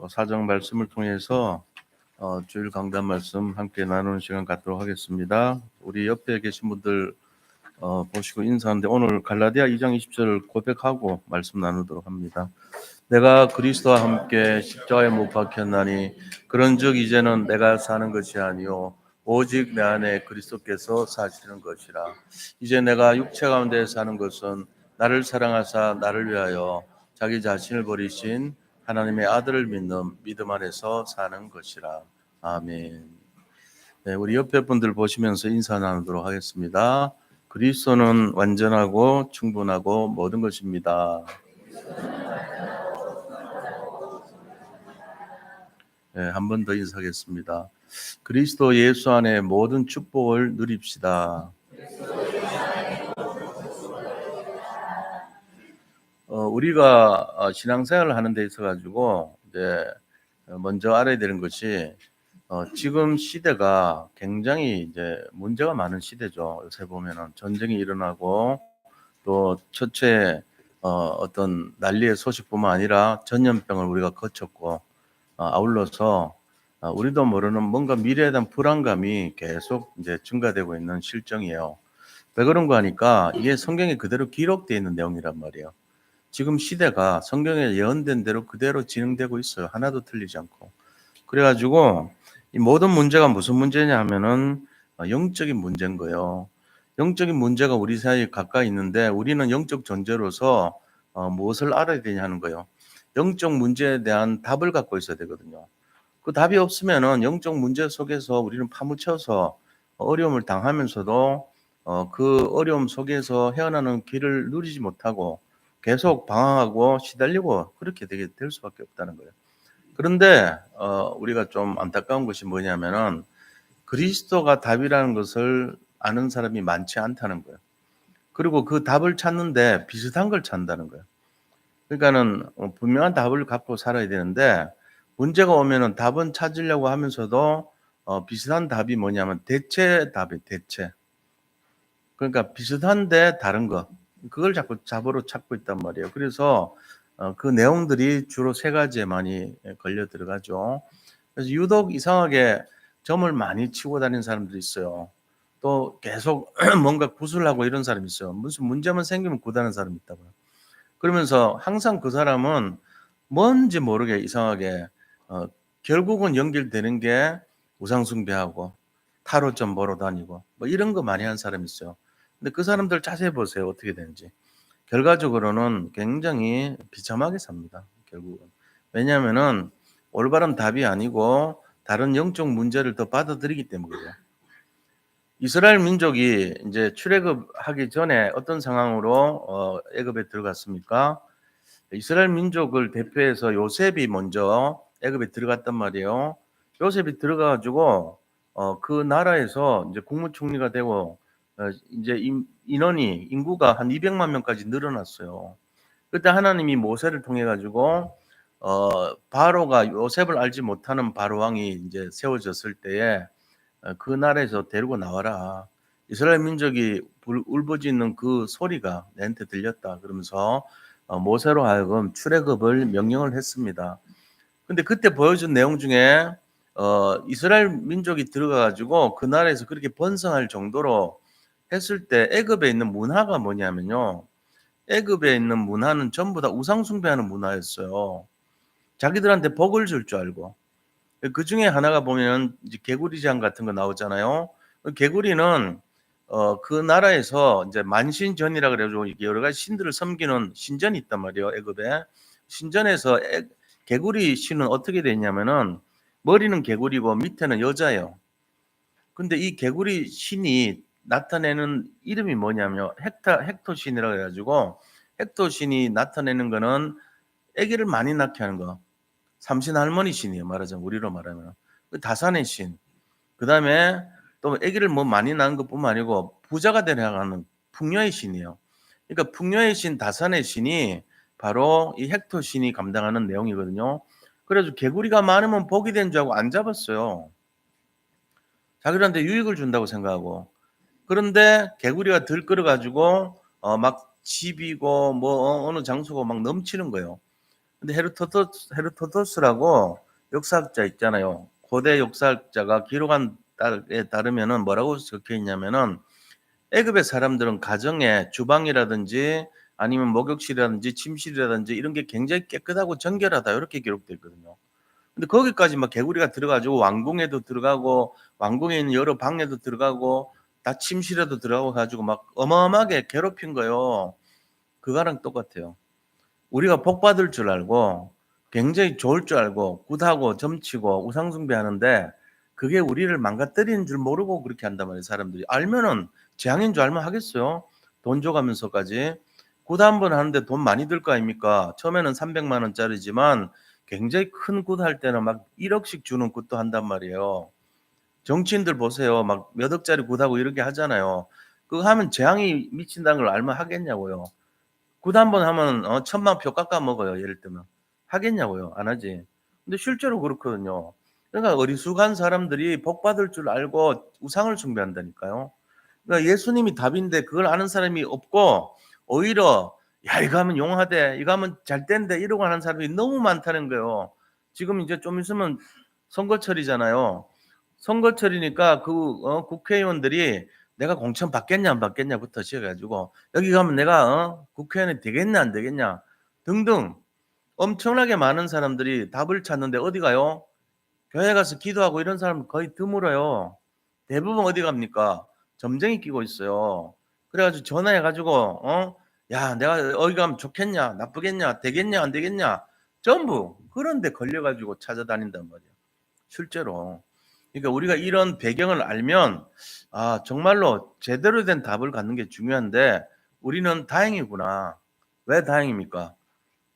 사정 말씀을 통해서 주일 강단 말씀 함께 나누는 시간 갖도록 하겠습니다. 우리 옆에 계신 분들 보시고 인사하는데 오늘 갈라디아 2장 20절 고백하고 말씀 나누도록 합니다. 내가 그리스도와 함께 십자가에 못 박혔나니 그런즉 이제는 내가 사는 것이 아니요 오직 내 안에 그리스도께서 사시는 것이라. 이제 내가 육체 가운데 사는 것은 나를 사랑하사 나를 위하여 자기 자신을 버리신 하나님의 아들을 믿는 믿음 안에서 사는 것이라. 아멘. 네, 우리 옆에 분들 보시면서 인사 나누도록 하겠습니다. 그리스도는 완전하고 충분하고 모든 것입니다. 네, 한 번 더 인사하겠습니다. 그리스도 예수 안에 모든 축복을 누립시다. 우리가 신앙생활을 하는 데 있어 가지고 이제 먼저 알아야 되는 것이 지금 시대가 굉장히 이제 문제가 많은 시대죠. 요새 보면은 전쟁이 일어나고 또 첫째 어떤 난리의 소식뿐만 아니라 전염병을 우리가 거쳤고 아울러서 우리도 모르는 뭔가 미래에 대한 불안감이 계속 이제 증가되고 있는 실정이에요. 왜 그런가 하니까 이게 성경에 그대로 기록되어 있는 내용이란 말이에요. 지금 시대가 성경에 예언된 대로 그대로 진행되고 있어요. 하나도 틀리지 않고. 그래가지고 이 모든 문제가 무슨 문제냐 하면은 영적인 문제인 거예요. 영적인 문제가 우리 사이에 가까이 있는데 우리는 영적 존재로서 무엇을 알아야 되냐 하는 거예요. 영적 문제에 대한 답을 갖고 있어야 되거든요. 그 답이 없으면은 영적 문제 속에서 우리는 파묻혀서 어려움을 당하면서도 그 어려움 속에서 헤어나는 길을 누리지 못하고 계속 방황하고 시달리고 그렇게 될 수밖에 없다는 거예요. 그런데 우리가 좀 안타까운 것이 뭐냐면은 그리스도가 답이라는 것을 아는 사람이 많지 않다는 거예요. 그리고 그 답을 찾는데 비슷한 걸 찾는다는 거예요. 그러니까는 분명한 답을 갖고 살아야 되는데 문제가 오면은 답은 찾으려고 하면서도 비슷한 답이 뭐냐면 대체 답이 대체. 그러니까 비슷한데 다른 거. 그걸 자꾸 잡으러 찾고 있단 말이에요. 그래서 그 내용들이 주로 세 가지에 많이 걸려 들어가죠. 그래서 유독 이상하게 점을 많이 치고 다니는 사람들이 있어요. 또 계속 뭔가 구술하고 이런 사람이 있어요. 무슨 문제만 생기면 구다는 사람이 있다고요. 그러면서 항상 그 사람은 뭔지 모르게 이상하게 결국은 연결되는 게 우상숭배하고 타로점 보러 다니고 뭐 이런 거 많이 하는 사람이 있어요. 근데 그 사람들 자세히 보세요. 어떻게 되는지. 결과적으로는 굉장히 비참하게 삽니다. 결국은. 왜냐하면은 올바른 답이 아니고 다른 영적 문제를 더 받아들이기 때문이에요. 이스라엘 민족이 이제 출애굽하기 전에 어떤 상황으로 애굽에 들어갔습니까? 이스라엘 민족을 대표해서 요셉이 먼저 애굽에 들어갔단 말이에요. 요셉이 들어가 가지고 그 나라에서 이제 국무총리가 되고 이제 인구가 한 200만 명까지 늘어났어요. 그때 하나님이 모세를 통해 가지고 바로가 요셉을 알지 못하는 바로 왕이 이제 세워졌을 때에 그 나라에서 데리고 나와라. 이스라엘 민족이 울부짖는 그 소리가 내한테 들렸다. 그러면서 모세로 하여금 출애굽을 명령을 했습니다. 근데 그때 보여준 내용 중에 이스라엘 민족이 들어가 가지고 그 나라에서 그렇게 번성할 정도로 했을 때 애굽에 있는 문화가 뭐냐면요. 애굽에 있는 문화는 전부 다 우상 숭배하는 문화였어요. 자기들한테 복을 줄 줄 알고. 그 중에 하나가 보면 이제 개구리장 같은 거 나오잖아요. 그 개구리는 그 나라에서 이제 만신전이라 그래가지고 여러 가지 신들을 섬기는 신전이 있단 말이에요. 애굽에 신전에서 개구리 신은 어떻게 되냐면은 머리는 개구리고 밑에는 여자예요. 근데 이 개구리 신이 나타내는 이름이 뭐냐면 헥토 신이라 그래가지고 헥토 신이 나타내는 거는 아기를 많이 낳게 하는 거. 삼신 할머니 신이에요. 말하자면 우리로 말하면 그 다산의 신. 그 다음에 또 아기를 뭐 많이 낳은 것뿐만 아니고 부자가 되려는 풍요의 신이에요. 그러니까 풍요의 신, 다산의 신이 바로 이 헥토 신이 감당하는 내용이거든요. 그래서 개구리가 많으면 복이 된 줄 알고 안 잡았어요. 자기들한테 유익을 준다고 생각하고. 그런데 개구리가 들끓어 가지고 막 집이고 뭐 어느 장소고 막 넘치는 거예요. 근데 헤르토도스라고 역사학자 있잖아요. 고대 역사학자가 기록한 에 따르면은 뭐라고 적혀 있냐면은 애굽의 사람들은 가정에 주방이라든지 아니면 목욕실이라든지 침실이라든지 이런 게 굉장히 깨끗하고 정결하다 이렇게 기록되어 있거든요. 근데 거기까지 막 개구리가 들어가지고 왕궁에도 들어가고 왕궁에 있는 여러 방에도 들어가고 다 침실에도 들어가고 가지고 막 어마어마하게 괴롭힌 거예요. 그거랑 똑같아요. 우리가 복 받을 줄 알고 굉장히 좋을 줄 알고 굿하고 점치고 우상숭배하는데 그게 우리를 망가뜨리는 줄 모르고 그렇게 한단 말이에요. 사람들이 알면은 재앙인 줄 알면 하겠어요. 돈 줘가면서까지 굿 한 번 하는데 돈 많이 들 거 아닙니까? 처음에는 300만 원짜리지만 굉장히 큰 굿 할 때는 막 1억씩 주는 굿도 한단 말이에요. 정치인들 보세요. 막 몇 억짜리 굿하고 이렇게 하잖아요. 그거 하면 재앙이 미친다는 걸 알면 하겠냐고요. 굿 한 번 하면 1,000만 표 깎아 먹어요. 예를 들면. 하겠냐고요. 안 하지. 근데 실제로 그렇거든요. 그러니까 어리숙한 사람들이 복 받을 줄 알고 우상을 숭배한다니까요. 그러니까 예수님이 답인데 그걸 아는 사람이 없고 오히려 야 이거 하면 용하대, 이거 하면 잘 된대 이러고 하는 사람이 너무 많다는 거예요. 지금 이제 좀 있으면 선거철이잖아요. 선거철이니까 국회의원들이 내가 공천 받겠냐 안 받겠냐부터 시작해가지고 여기 가면 내가 국회의원이 되겠냐 안 되겠냐 등등 엄청나게 많은 사람들이 답을 찾는데 어디 가요? 교회 가서 기도하고 이런 사람 거의 드물어요. 대부분 어디 갑니까? 점쟁이 끼고 있어요. 그래가지고 전화해가지고 야 내가 어디 가면 좋겠냐 나쁘겠냐 되겠냐 안 되겠냐 전부 그런데 걸려가지고 찾아다닌단 말이에요. 실제로. 그러니까 우리가 이런 배경을 알면 정말로 제대로 된 답을 갖는 게 중요한데 우리는 다행이구나. 왜 다행입니까?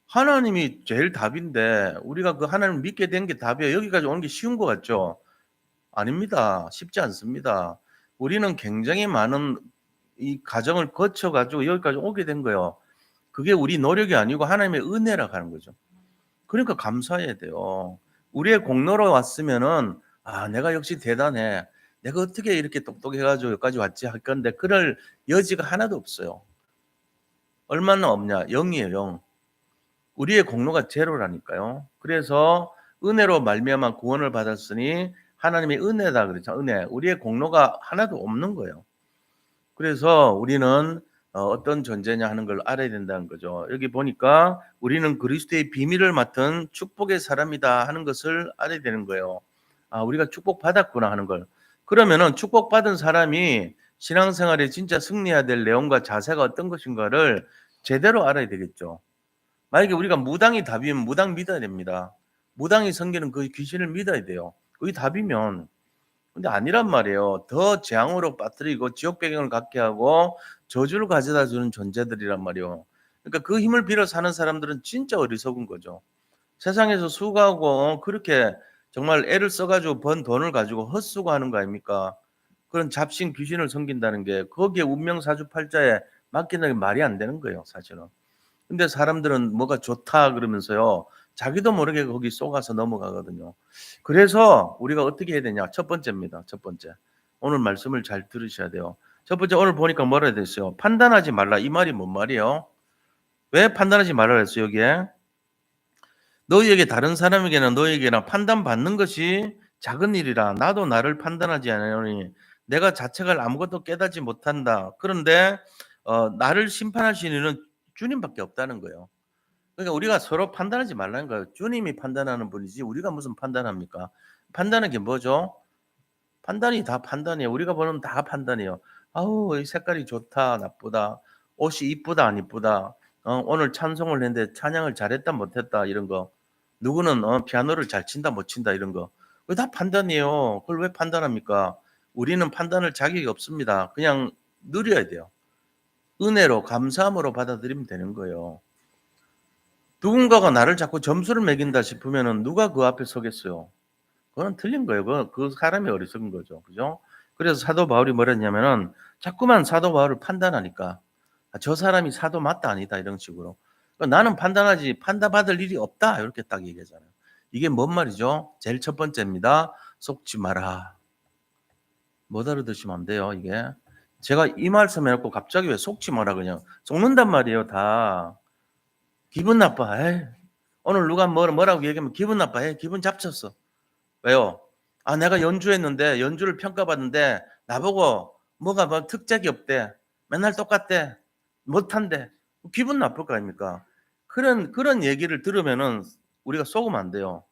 하나님이 제일 답인데 우리가 그 하나님을 믿게 된 게 답이에요. 여기까지 오는 게 쉬운 것 같죠? 아닙니다. 쉽지 않습니다. 우리는 굉장히 많은 이 과정을 거쳐 가지고 여기까지 오게 된 거예요. 그게 우리 노력이 아니고 하나님의 은혜라고 하는 거죠. 그러니까 감사해야 돼요. 우리의 공로로 왔으면은 내가 역시 대단해. 내가 어떻게 이렇게 똑똑해 가지고 여기까지 왔지 할 건데 그럴 여지가 하나도 없어요. 얼마나 없냐? 0이에요, 0. 우리의 공로가 제로라니까요. 그래서 은혜로 말미암아 구원을 받았으니 하나님의 은혜다 그랬죠. 은혜. 우리의 공로가 하나도 없는 거예요. 그래서 우리는 어떤 존재냐 하는 걸 알아야 된다는 거죠. 여기 보니까 우리는 그리스도의 비밀을 맡은 축복의 사람이다 하는 것을 알아야 되는 거예요. 우리가 축복받았구나 하는 걸. 그러면은 축복받은 사람이 신앙생활에 진짜 승리해야 될 내용과 자세가 어떤 것인가를 제대로 알아야 되겠죠. 만약에 우리가 무당이 답이면 무당 믿어야 됩니다. 무당이 섬기는 그 귀신을 믿어야 돼요. 그게 답이면. 근데 아니란 말이에요. 더 재앙으로 빠뜨리고 지옥 배경을 갖게 하고 저주를 가져다 주는 존재들이란 말이에요. 그러니까 그 힘을 빌어 사는 사람들은 진짜 어리석은 거죠. 세상에서 수고하고 그렇게 정말 애를 써가지고 번 돈을 가지고 헛수고하는 거 아닙니까? 그런 잡신 귀신을 섬긴다는 게 거기에 운명사주팔자에 맡기는 게 말이 안 되는 거예요, 사실은. 근데 사람들은 뭐가 좋다 그러면서요. 자기도 모르게 거기 속아서 넘어가거든요. 그래서 우리가 어떻게 해야 되냐? 첫 번째입니다. 첫 번째. 오늘 말씀을 잘 들으셔야 돼요. 첫 번째 오늘 보니까 뭐라 됐어요? 판단하지 말라. 이 말이 뭔 말이에요? 왜 판단하지 말라 했어요, 여기에? 너희에게 다른 사람에게나 너희에게나 판단받는 것이 작은 일이라. 나도 나를 판단하지 않으니 내가 자책을 아무것도 깨닫지 못한다. 그런데 나를 심판하시는 이는 주님밖에 없다는 거예요. 그러니까 우리가 서로 판단하지 말라는 거예요. 주님이 판단하는 분이지 우리가 무슨 판단합니까? 판단하는 게 뭐죠? 판단이 다 판단이에요. 우리가 보는 다 판단이에요. 아우 이 색깔이 좋다 나쁘다. 옷이 이쁘다 안 이쁘다. 오늘 찬송을 했는데 찬양을 잘했다 못했다 이런 거. 누구는 피아노를 잘 친다 못 친다 이런 거. 그거 다 판단이에요. 그걸 왜 판단합니까? 우리는 판단할 자격이 없습니다. 그냥 누려야 돼요. 은혜로 감사함으로 받아들이면 되는 거예요. 누군가가 나를 자꾸 점수를 매긴다 싶으면은 누가 그 앞에 서겠어요? 그건 틀린 거예요. 그 사람이 어리석은 거죠. 그죠? 그래서 사도 바울이 뭐라 했냐면은 자꾸만 사도 바울을 판단하니까 저 사람이 사도 맞다 아니다 이런 식으로. 나는 판단받을 일이 없다 이렇게 딱 얘기하잖아요. 이게 뭔 말이죠? 제일 첫 번째입니다. 속지 마라. 못 알아듣시면 안 돼요. 이게 제가 이 말씀 해놓고 갑자기 왜 속지 마라 그냥 속는단 말이에요. 다 기분 나빠. 에이, 오늘 누가 뭐라고 얘기하면 기분 나빠해. 기분 잡쳤어. 왜요? 아, 내가 연주했는데 연주를 평가받는데 나보고 뭐가 뭐 특색이 없대. 맨날 똑같대. 못한대. 기분 나쁠 거 아닙니까? 그런 얘기를 들으면은 우리가 속으면 안 돼요.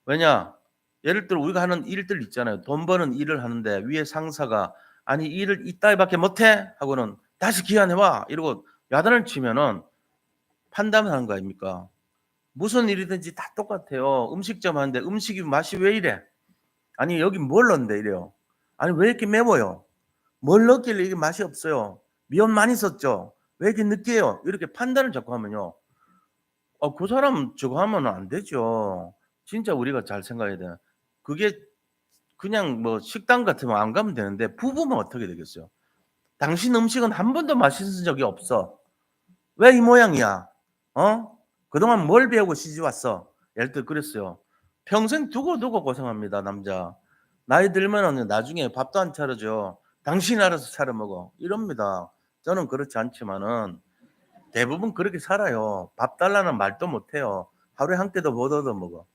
왜냐? 예를 들어 우리가 하는 일들 있잖아요. 돈 버는 일을 하는데 위에 상사가 아니 일을 이따위밖에 못해? 하고는 다시 기한해와 이러고 야단을 치면은 판단하는 거 아닙니까? 무슨 일이든지 다 똑같아요. 음식점 하는데 음식이 맛이 왜 이래? 아니 여기 뭘 넣는데 이래요. 아니 왜 이렇게 매워요? 뭘 넣길래 이게 맛이 없어요? 미원 많이 썼죠? 왜 이렇게 느끼해요? 이렇게 판단을 자꾸 하면요. 그 사람 저거 하면 안 되죠. 진짜 우리가 잘 생각해야 돼요. 그게 그냥 뭐 식당 같으면 안 가면 되는데 부부면 어떻게 되겠어요? 당신 음식은 한 번도 맛있은 적이 없어. 왜 이 모양이야? 어? 그동안 뭘 배우고 시집 왔어? 예를 들어 그랬어요. 평생 두고두고 고생합니다, 남자. 나이 들면은 나중에 밥도 안 차려줘. 당신이 알아서 차려 먹어. 이럽니다. 저는 그렇지 않지만은 대부분 그렇게 살아요. 밥 달라는 말도 못 해요. 하루에 한 끼도 못 얻어 먹어.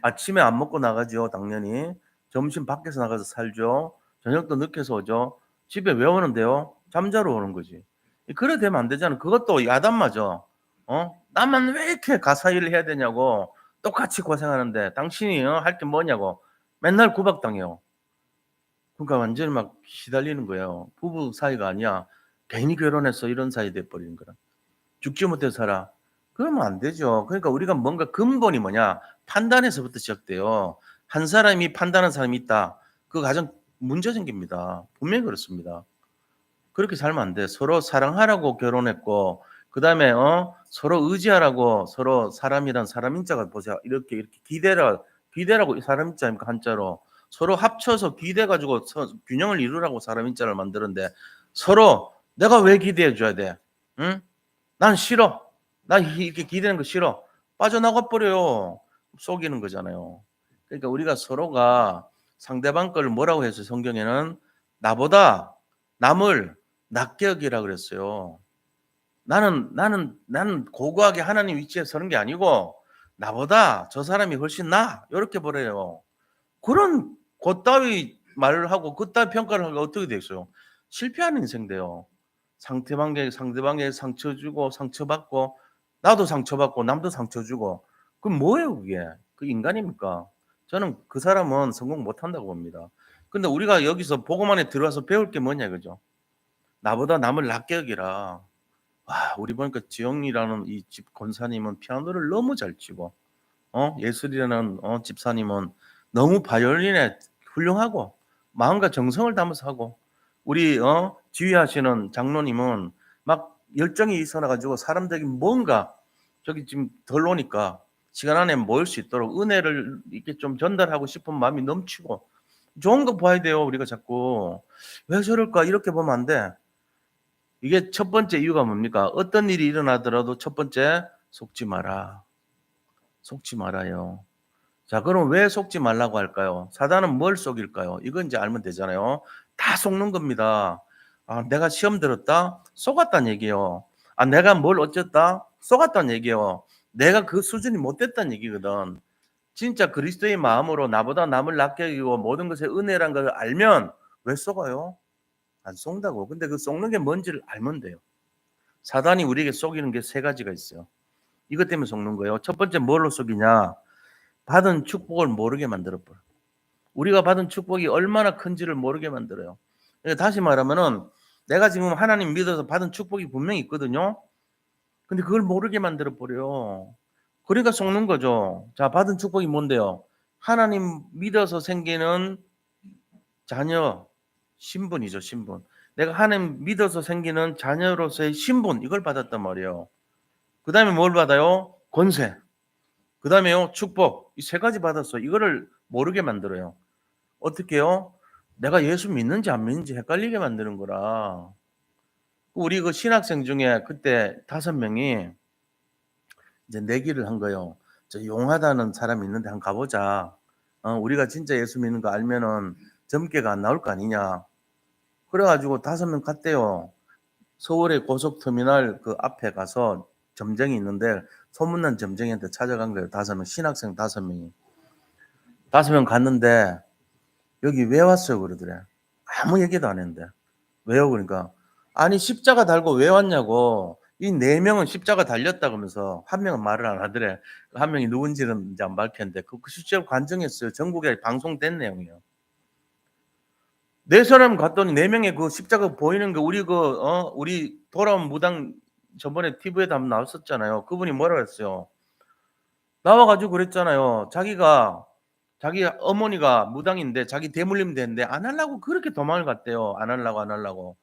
아침에 안 먹고 나가죠, 당연히. 점심 밖에서 나가서 살죠. 저녁도 늦게서 오죠. 집에 왜 오는데요? 잠자러 오는 거지. 그래 되면 안 되잖아. 그것도 야단 맞아. 나만 왜 이렇게 가사 일을 해야 되냐고. 똑같이 고생하는데 당신이 할 게 뭐냐고. 맨날 구박당해요. 그러니까 완전히 막 시달리는 거예요. 부부 사이가 아니야. 괜히 결혼해서 이런 사이 돼 버리는 거라. 죽지 못해 살아. 그러면 안 되죠. 그러니까 우리가 뭔가 근본이 뭐냐? 판단에서부터 시작돼요. 한 사람이 판단하는 사람이 있다. 그거 가장 문제 생깁니다. 분명히 그렇습니다. 그렇게 살면 안 돼. 서로 사랑하라고 결혼했고, 그 다음에 서로 의지하라고 서로 사람이란 사람인자가 보세요. 이렇게 기대라고 사람인자 아닙니까 한자로. 서로 합쳐서 기대가지고 균형을 이루라고 사람인자를 만드는데 서로 내가 왜 기대해 줘야 돼? 응? 난 싫어. 난 이렇게 기대는 거 싫어. 빠져나가 버려요. 속이는 거잖아요. 그러니까 우리가 서로가 상대방 걸 뭐라고 해서 성경에는 나보다 남을 낮게 여기라 그랬어요. 나는 고고하게 하나님 위치에 서는 게 아니고 나보다 저 사람이 훨씬 이렇게 보래요. 그런 그따위 말을 하고 그따위 평가를 하면 어떻게 되겠어요? 실패하는 인생 돼요. 상대방에게 상처 주고 상처받고 나도 상처받고 남도 상처 주고 그럼 뭐예요 그게? 그 인간입니까? 저는 그 사람은 성공 못 한다고 봅니다. 근데 우리가 여기서 복음 안에 들어와서 배울 게 뭐냐 이거죠. 나보다 남을 낮게 여기라. 와, 우리 보니까 지영이라는 이 집 권사님은 피아노를 너무 잘 치고 예술이라는 집사님은 너무 바이올린에 훌륭하고 마음과 정성을 담아서 하고 우리 지휘하시는 장로님은 막 열정이 있어나 가지고 사람들에게 뭔가 저기 지금 덜 오니까 시간 안에 모일 수 있도록 은혜를 이렇게 좀 전달하고 싶은 마음이 넘치고 좋은 거 봐야 돼요. 우리가 자꾸 왜 저럴까 이렇게 보면 안 돼. 이게 첫 번째 이유가 뭡니까? 어떤 일이 일어나더라도 첫 번째 속지 마라. 속지 말아요. 자, 그럼 왜 속지 말라고 할까요? 사단은 뭘 속일까요? 이건 이제 알면 되잖아요. 다 속는 겁니다. 아, 내가 시험 들었다? 속았단 얘기예요. 아, 내가 뭘 어쨌다? 속았단 얘기예요. 내가 그 수준이 못 됐단 얘기거든. 진짜 그리스도의 마음으로 나보다 남을 낮게 여기고 모든 것에 은혜란 걸 알면 왜 속아요? 안 속는다고. 근데 그 속는 게 뭔지를 알면 돼요. 사단이 우리에게 속이는 게 세 가지가 있어요. 이것 때문에 속는 거예요. 첫 번째 뭘로 속이냐? 받은 축복을 모르게 만들어버려. 우리가 받은 축복이 얼마나 큰지를 모르게 만들어요. 그러니까 다시 말하면은 내가 지금 하나님 믿어서 받은 축복이 분명히 있거든요. 근데 그걸 모르게 만들어 버려요. 그러니까 속는 거죠. 자, 받은 축복이 뭔데요? 하나님 믿어서 생기는 자녀, 신분이죠, 신분. 내가 하나님 믿어서 생기는 자녀로서의 신분, 이걸 받았단 말이에요. 그 다음에 뭘 받아요? 권세. 그 다음에요, 축복. 이 세 가지 받았어. 이거를 모르게 만들어요. 어떻게 해요? 내가 예수 믿는지 안 믿는지 헷갈리게 만드는 거라. 우리 그 신학생 중에 그때 5명이 이제 내기를 한 거예요. 저 용하다는 사람이 있는데 한번 가보자. 우리가 진짜 예수 믿는 거 알면은 점괘가 안 나올 거 아니냐. 그래가지고 5명 갔대요. 서울의 고속터미널 그 앞에 가서 점쟁이 있는데 소문난 점쟁이한테 찾아간 거예요. 5명, 신학생 5명이. 5명 갔는데 여기 왜 왔어요? 그러더래. 아무 얘기도 안 했는데. 왜요? 그러니까 아니 십자가 달고 왜 왔냐고. 이 4명은 십자가 달렸다 그러면서 한 명은 말을 안 하더래. 한 명이 누군지는 이제 안 밝혔는데 그 실제로 관정했어요. 전국에 방송된 내용이에요. 4사람 갔더니 4명의 그 십자가 보이는 거 우리 우리 돌아온 무당 저번에 TV에도 한번 나왔었잖아요. 그분이 뭐라 그랬어요? 나와 가지고 그랬잖아요. 자기 어머니가 무당인데 자기 대물림 되는데 안 하려고 그렇게 도망을 갔대요. 안 하려고 안 하려고.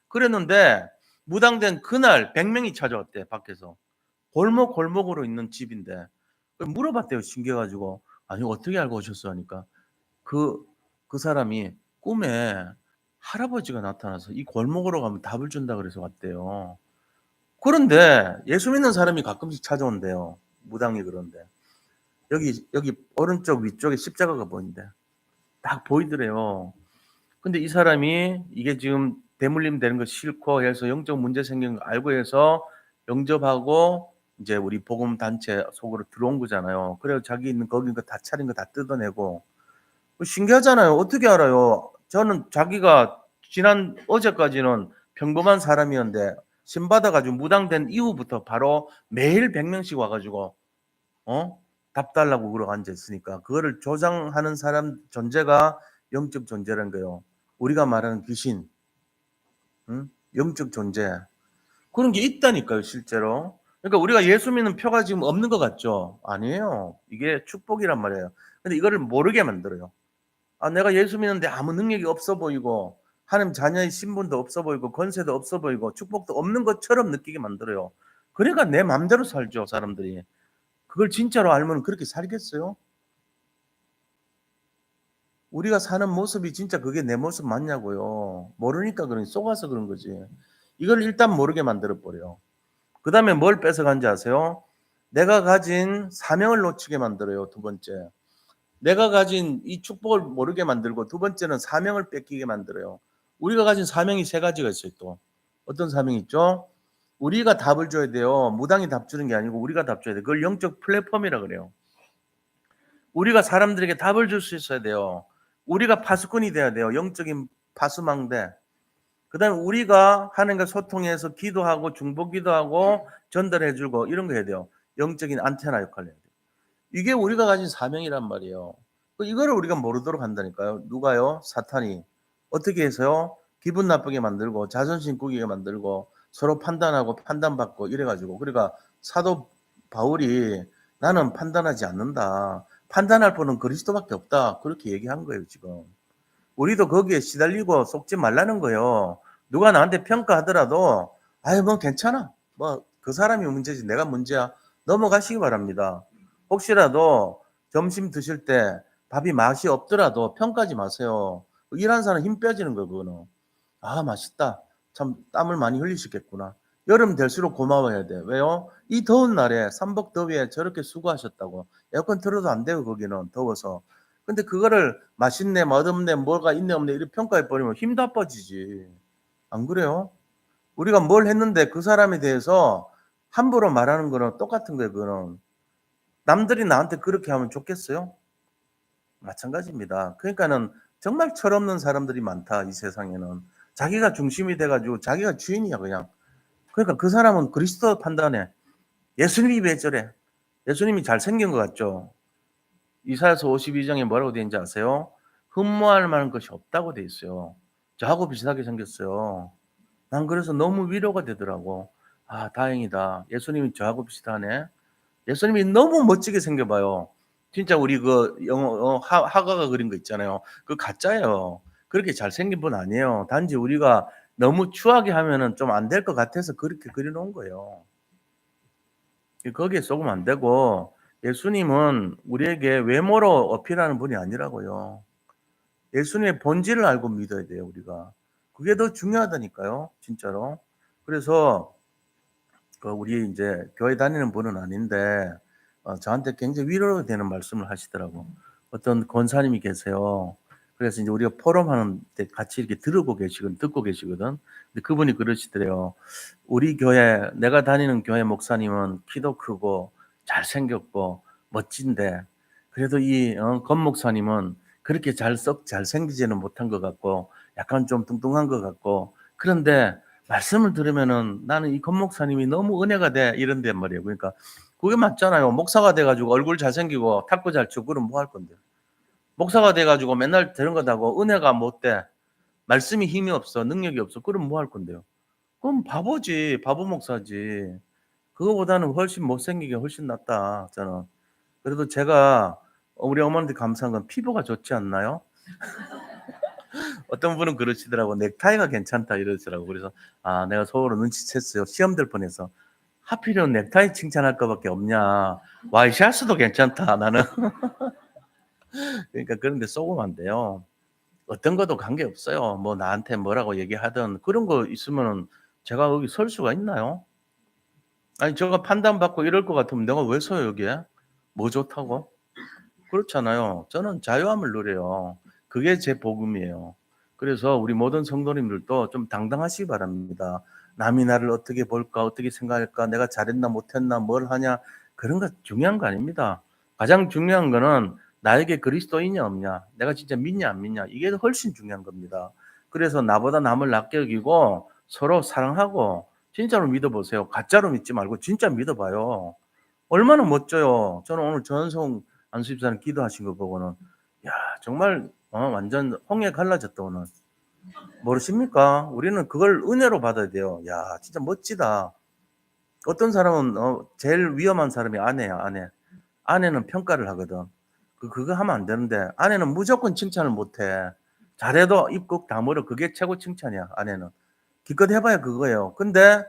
그랬는데 무당된 그날 100명이 찾아왔대 밖에서. 골목골목으로 있는 집인데. 물어봤대요. 신기해 가지고. 아니 어떻게 알고 오셨어 하니까 그 그 사람이 꿈에 할아버지가 나타나서 이 골목으로 가면 답을 준다 그래서 왔대요. 그런데 예수 믿는 사람이 가끔씩 찾아온대요. 무당이 그런데. 여기 오른쪽 위쪽에 십자가가 보인대. 딱 보이더래요. 근데 이 사람이 이게 지금 대물림 되는 거 싫고 해서 영적 문제 생긴 거 알고 해서 영접하고 이제 우리 복음 단체 속으로 들어온 거잖아요. 그래서 자기 있는 거기 거 다 차린 거 다 뜯어내고 신기하잖아요. 어떻게 알아요? 저는 자기가 지난 어제까지는 평범한 사람이었는데 신 받아가지고 무당된 이후부터 바로 매일 100명씩 와가지고 답 달라고 그러고 앉아 있으니까 그거를 조장하는 사람 존재가 영적 존재라는 거예요. 우리가 말하는 귀신, 응? 영적 존재 그런 게 있다니까요, 실제로. 그러니까 우리가 예수 믿는 표가 지금 없는 것 같죠? 아니에요. 이게 축복이란 말이에요. 근데 이거를 모르게 만들어요. 아, 내가 예수 믿는데 아무 능력이 없어 보이고 하나님 자녀의 신분도 없어 보이고 권세도 없어 보이고 축복도 없는 것처럼 느끼게 만들어요. 그러니까 내 마음대로 살죠, 사람들이. 그걸 진짜로 알면 그렇게 살겠어요? 우리가 사는 모습이 진짜 그게 내 모습 맞냐고요. 모르니까 속아서 그런 거지. 이걸 일단 모르게 만들어 버려요. 그다음에 뭘 뺏어간지 아세요? 내가 가진 사명을 놓치게 만들어요. 두 번째. 내가 가진 이 축복을 모르게 만들고 두 번째는 사명을 뺏기게 만들어요. 우리가 가진 사명이 3가지가 있어요. 또 어떤 사명이 있죠? 우리가 답을 줘야 돼요. 무당이 답 주는 게 아니고 우리가 답 줘야 돼요. 그걸 영적 플랫폼이라 그래요. 우리가 사람들에게 답을 줄 수 있어야 돼요. 우리가 파수꾼이 돼야 돼요. 영적인 파수망대. 그다음에 우리가 하나님과 소통해서 기도하고 중보기도하고 전달해 주고 이런 거 해야 돼요. 영적인 안테나 역할을 해야 돼요. 이게 우리가 가진 사명이란 말이에요. 이거를 우리가 모르도록 한다니까요. 누가요? 사탄이. 어떻게 해서요? 기분 나쁘게 만들고 자존심 꾸기게 만들고 서로 판단하고 판단받고 이래가지고 그러니까 사도 바울이 나는 판단하지 않는다. 판단할 분은 그리스도밖에 없다. 그렇게 얘기한 거예요, 지금. 우리도 거기에 시달리고 속지 말라는 거예요. 누가 나한테 평가하더라도 아유 뭐 괜찮아. 뭐 그 사람이 문제지 내가 문제야. 넘어가시기 바랍니다. 혹시라도 점심 드실 때 밥이 맛이 없더라도 평가하지 마세요. 일하는 사람 힘 빼지는 거예요, 그거는. 아, 맛있다. 참 땀을 많이 흘리셨겠구나. 여름 될수록 고마워해야 돼. 왜요? 이 더운 날에 삼복 더위에 저렇게 수고하셨다고. 에어컨 틀어도 안 돼요, 거기는. 더워서. 근데 그거를 맛있네, 맛없네, 뭐가 있네, 없네, 이렇게 평가해 버리면 힘 나빠지지. 안 그래요? 우리가 뭘 했는데 그 사람에 대해서 함부로 말하는 거는 똑같은 거예요, 그거는. 남들이 나한테 그렇게 하면 좋겠어요? 마찬가지입니다. 그러니까는 정말 철없는 사람들이 많다, 이 세상에는. 자기가 중심이 돼가지고 자기가 주인이야, 그냥. 그러니까 그 사람은 그리스도 판단해. 예수님이 왜 저래? 예수님이 잘생긴 것 같죠? 이사야서 52장에 뭐라고 되어 있는지 아세요? 흠모할 만한 것이 없다고 되어 있어요. 저하고 비슷하게 생겼어요. 난 그래서 너무 위로가 되더라고. 아, 다행이다. 예수님이 저하고 비슷하네. 예수님이 너무 멋지게 생겨봐요. 진짜 우리 그 영어 하가가 그린 거 있잖아요. 그 가짜예요. 그렇게 잘생긴 분 아니에요. 단지 우리가 너무 추하게 하면은 좀 안 될 것 같아서 그렇게 그려놓은 거예요. 거기에 속으면 안 되고 예수님은 우리에게 외모로 어필하는 분이 아니라고요. 예수님의 본질을 알고 믿어야 돼요, 우리가. 그게 더 중요하다니까요, 진짜로. 그래서 우리 이제 교회 다니는 분은 아닌데 저한테 굉장히 위로가 되는 말씀을 하시더라고. 어떤 권사님이 계세요. 그래서 이제 우리가 포럼하는 때 같이 이렇게 듣고 계시거든. 근데 그분이 그러시더래요. 우리 교회, 내가 다니는 교회 목사님은 키도 크고 잘생겼고 멋진데 그래도 이 권 목사님은 그렇게 썩 잘생기지는 못한 것 같고 약간 좀 뚱뚱한 것 같고 그런데 말씀을 들으면은 나는 이 권 목사님이 너무 은혜가 돼 이런단 말이에요. 그러니까 그게 맞잖아요. 목사가 돼 가지고 얼굴 잘생기고 탁구 잘 치고 그럼 뭐 할 건데요. 목사가 돼 가지고 맨날 되는 거다고 은혜가 못 돼. 말씀이 힘이 없어. 능력이 없어. 그럼 뭐 할 건데요. 그럼 바보지. 바보 목사지. 그거보다는 훨씬 못생기게 훨씬 낫다 저는. 그래도 제가 우리 어머니한테 감사한 건 피부가 좋지 않나요? 어떤 분은 그러시더라고. 넥타이가 괜찮다 이러시더라고. 그래서 아 내가 속으로 눈치챘어요. 시험 들 뻔해서. 하필이면 넥타이 칭찬할 거밖에 없냐. 와이셔츠도 괜찮다 나는. 그러니까 그런 데 쏘으면 안 돼요. 어떤 것도 관계없어요. 뭐 나한테 뭐라고 얘기하든 그런 거 있으면은 제가 거기 설 수가 있나요? 아니 제가 판단받고 이럴 것 같으면 내가 왜 서요 여기에? 뭐 좋다고? 그렇잖아요. 저는 자유함을 누려요. 그게 제 복음이에요. 그래서 우리 모든 성도님들도 좀 당당하시기 바랍니다. 남이 나를 어떻게 볼까, 어떻게 생각할까, 내가 잘했나 못했나, 뭘 하냐 그런 거 중요한 거 아닙니다. 가장 중요한 거는 나에게 그리스도인이 없냐, 내가 진짜 믿냐 안 믿냐 이게 훨씬 중요한 겁니다. 그래서 나보다 남을 낮게 여기고 서로 사랑하고 진짜로 믿어보세요. 가짜로 믿지 말고 진짜 믿어봐요. 얼마나 멋져요. 저는 오늘 전성 안수집사님 기도하신 거 보고는 야 정말 완전 홍해 갈라졌다 오늘. 모르십니까? 우리는 그걸 은혜로 받아야 돼요. 야 진짜 멋지다. 어떤 사람은 제일 위험한 사람이 아내야 아내. 아내는 평가를 하거든. 그거 하면 안 되는데 아내는 무조건 칭찬을 못해. 잘해도 입국 다물어. 그게 최고 칭찬이야 아내는. 기껏 해봐야 그거예요. 근데